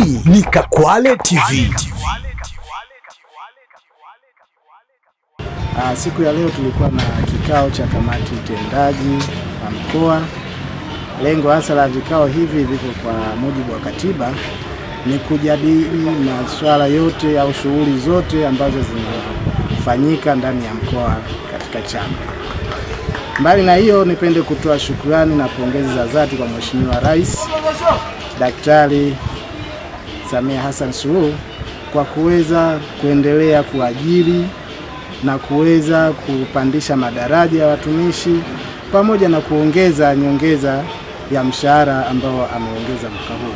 Hii ni Kakwale TV. Siku ya leo tulikuwa na kikao cha kamati tendaji wa mkoa. Lengo hasa la vikao hivi viko kwa mujibu wa katiba ni kujadili masuala yote au shughuli zote ambazo zinafanyika ndani ya mkoa katika chama. Mbali na hiyo, nipende kutoa shukrani na pongezi za dhati kwa Mheshimiwa Rais Daktari Samia Hassan Suluhu kwa kuweza kuendelea kuajiri na kuweza kupandisha madaraja ya watumishi pamoja na kuongeza nyongeza ya mshahara ambao ameongeza mwaka huu.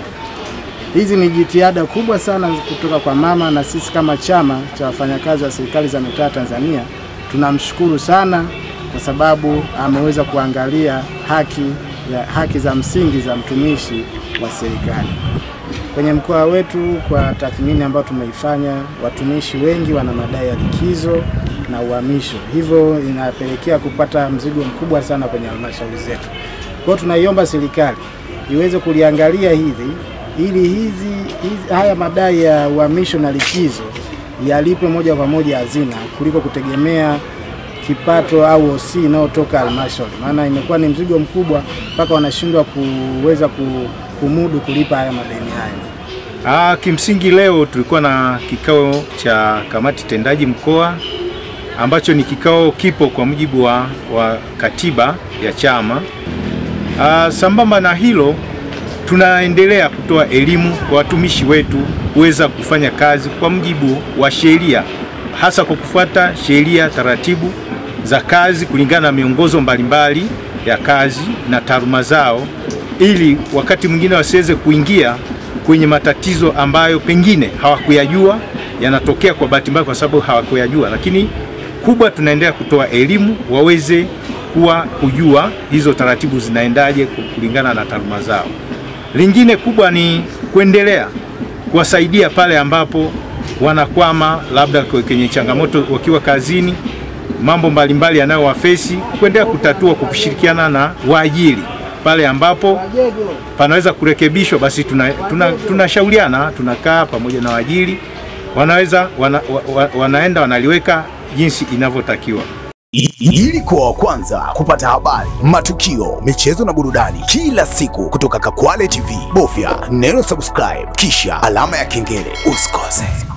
Hizi ni jitihada kubwa sana kutoka kwa mama, na sisi kama chama cha wafanyakazi wa serikali za mitaa Tanzania tunamshukuru sana kwa sababu ameweza kuangalia haki za msingi za mtumishi wa serikali. Kwenye mkoa wetu, kwa tathmini ambayo tumeifanya, watumishi wengi wana madai ya likizo na uhamisho. Hivyo inapelekea kupata mzigo mkubwa sana kwenye halmashauri zetu. Kwa hiyo tunaiomba serikali iweze kuliangalia hili ili haya madai ya uhamisho na likizo yalipe moja kwa moja hazina kuliko kutegemea kipato au OC inayotoka halmashauri. Maana imekuwa ni mzigo mkubwa mpaka wanashindwa kuweza kumudu kulipa haya madeni haya. Kimsingi leo tulikuwa na kikao cha kamati tendaji mkoa ambacho ni kikao kipo kwa mujibu wa katiba ya chama. Sambamba na hilo, tunaendelea kutoa elimu kwa watumishi wetu kuweza kufanya kazi kwa mujibu wa sheria, hasa kwa kufuata sheria, taratibu za kazi kulingana na miongozo mbalimbali ya kazi na taaluma zao, ili wakati mwingine wasiweze kuingia kwenye matatizo ambayo pengine hawakuyajua yanatokea kwa bahati mbaya kwa sababu hawakuyajua. Lakini kubwa, tunaendelea kutoa elimu waweze kujua hizo taratibu zinaendaje kulingana na taaluma zao. Lingine kubwa ni kuendelea kuwasaidia pale ambapo wanakwama, labda kwenye changamoto wakiwa kazini, mambo mbalimbali yanayowafesi, kuendelea kutatua kwa kushirikiana na waajiri. Pale ambapo panaweza kurekebishwa, basi tunashauriana, tunakaa pamoja na waajiri, wanaenda wanaliweka jinsi inavyotakiwa. Ili kuwa wa kwanza kupata habari, matukio, michezo na burudani kila siku kutoka Kakwale TV, bofya neno subscribe kisha alama ya kengele. Usikose.